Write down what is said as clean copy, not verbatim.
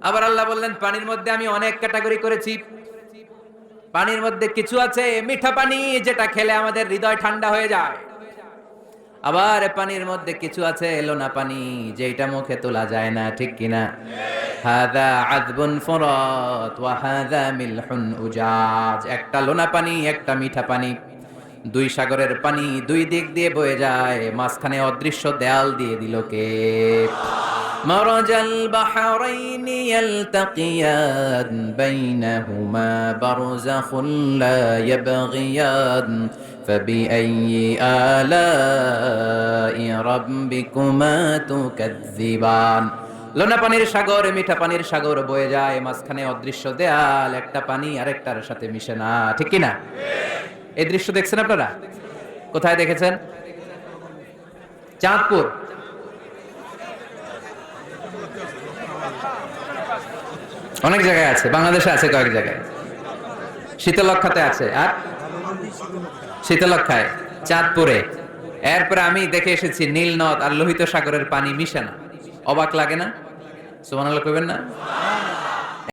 আবার আল্লাহ বললেন পানির মধ্যে আমি অনেক ক্যাটাগরি করেছি। পানির মধ্যে কিছু আছে মিঠা পানি, যেটা খেলে আমাদের হৃদয় ঠান্ডা হয়ে যায়। আবার পানির মধ্যে কিছু আছে লোনা পানি, যেটা মুখে তোলা যায় না, ঠিক কিনা? হাদা আযবুন ফুরাত ওয়া হাদা মিলহুন উজাজ। একটা লোনা পানি, একটা মিঠা পানি, দুই সাগরের পানি দুই দিক দিয়ে বয়ে যায়, মাঝখানে অদৃশ্য দেয়াল দিয়ে দিল কে? মারাজাল বাহরাইনি ইয়ালতাকিয়ান বাইনাহুমা বারযাখুন লা ইয়াবগিয়ান ফাবিআইয়ি আলাই রাব্বিকুমা তুকাযযিবান। লোনা পানির সাগর, মিঠা পানির সাগর বয়ে যায়, মাঝখানে অদৃশ্য দেয়াল, একটা পানি আরেকটার সাথে মিশে না, ঠিক কি না? এই দৃশ্য দেখছেন আপনারা? কোথায় দেখেছেন? চাঁদপুর। অনেক জায়গায় আছে, বাংলাদেশে আছে কয়েক জায়গায়, শীতলক্ষাতে আছে, আর শীতলক্ষায়, চাঁদপুরে। এরপরে আমি দেখে এসেছি নীল নদ আর লোহিত সাগরের পানি মিশে না। অবাক লাগে না? সুবহানাল্লাহ কইবেন না?